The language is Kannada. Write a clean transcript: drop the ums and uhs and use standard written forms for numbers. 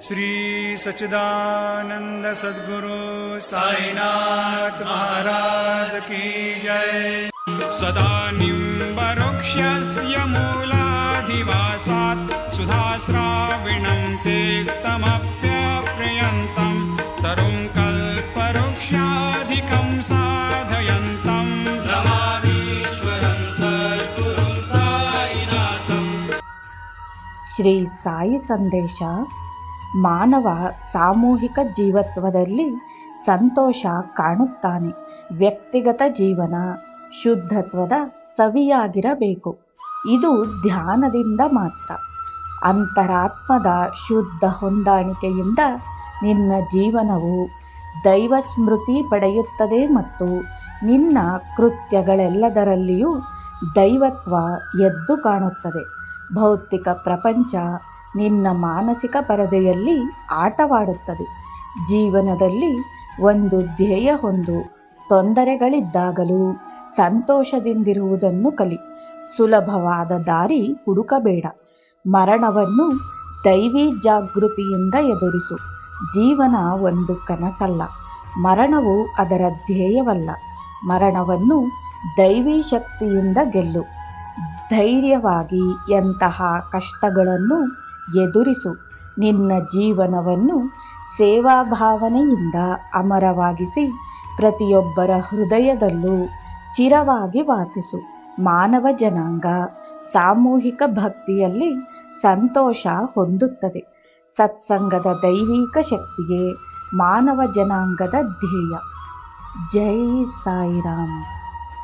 श्री सच्चिदानंद सद्गुरु साईनाथ महाराज की जय। सदा निम्बवृक्षस्य मूलाधिवासात् सुधाश्राविणं तेक्तमप्यप्रियन्तं तरुं कल्पवृक्षाधिकं साधयन्तं नमामीश्वरं सद्गुरुं साईनाथं। ಶ್ರೀ ಸಾಯಿ ಸಂದೇಶ. ಮಾನವ ಸಾಮೂಹಿಕ ಜೀವತ್ವದಲ್ಲಿ ಸಂತೋಷ ಕಾಣುತ್ತಾನೆ. ವ್ಯಕ್ತಿಗತ ಜೀವನ ಶುದ್ಧತ್ವದ ಸವಿಯಾಗಿರಬೇಕು. ಇದು ಧ್ಯಾನದಿಂದ ಮಾತ್ರ. ಅಂತರಾತ್ಮದ ಶುದ್ಧ ಹೊಂದಾಣಿಕೆಯಿಂದ ನಿನ್ನ ಜೀವನವು ದೈವ ಸ್ಮೃತಿ ಪಡೆಯುತ್ತದೆ ಮತ್ತು ನಿನ್ನ ಕೃತ್ಯಗಳೆಲ್ಲದರಲ್ಲಿಯೂ ದೈವತ್ವ ಎದ್ದು ಕಾಣುತ್ತದೆ. ಭೌತಿಕ ಪ್ರಪಂಚ ನಿನ್ನ ಮಾನಸಿಕ ಪರದೆಯಲ್ಲಿ ಆಟವಾಡುತ್ತದೆ. ಜೀವನದಲ್ಲಿ ಒಂದು ಧ್ಯೇಯ ಹೊಂದು. ತೊಂದರೆಗಳಿದ್ದಾಗಲೂ ಸಂತೋಷದಿಂದಿರುವುದನ್ನು ಕಲಿ. ಸುಲಭವಾದ ದಾರಿ ಹುಡುಕಬೇಡ. ಮರಣವನ್ನು ದೈವಿ ಜಾಗೃತಿಯಿಂದ ಎದುರಿಸು. ಜೀವನ ಒಂದು ಕನಸಲ್ಲ, ಮರಣವು ಅದರ ಧ್ಯೇಯವಲ್ಲ. ಮರಣವನ್ನು ದೈವಿ ಶಕ್ತಿಯಿಂದ ಗೆಲ್ಲು. ಧೈರ್ಯವಾಗಿ ಎಂತಹ ಕಷ್ಟಗಳನ್ನು ಎದುರಿಸು. ನಿನ್ನ ಜೀವನವನ್ನು ಸೇವಾಭಾವನೆಯಿಂದ ಅಮರವಾಗಿಸಿ ಪ್ರತಿಯೊಬ್ಬರ ಹೃದಯದಲ್ಲೂ ಚಿರವಾಗಿ ವಾಸಿಸು. ಮಾನವ ಜನಾಂಗ ಸಾಮೂಹಿಕ ಭಕ್ತಿಯಲ್ಲಿ ಸಂತೋಷ ಹೊಂದುತ್ತದೆ. ಸತ್ಸಂಗದ ದೈವಿಕ ಶಕ್ತಿಯೇ ಮಾನವ ಜನಾಂಗದ ಧ್ಯೇಯ. ಜೈ ಸಾಯಿರಾಮ್.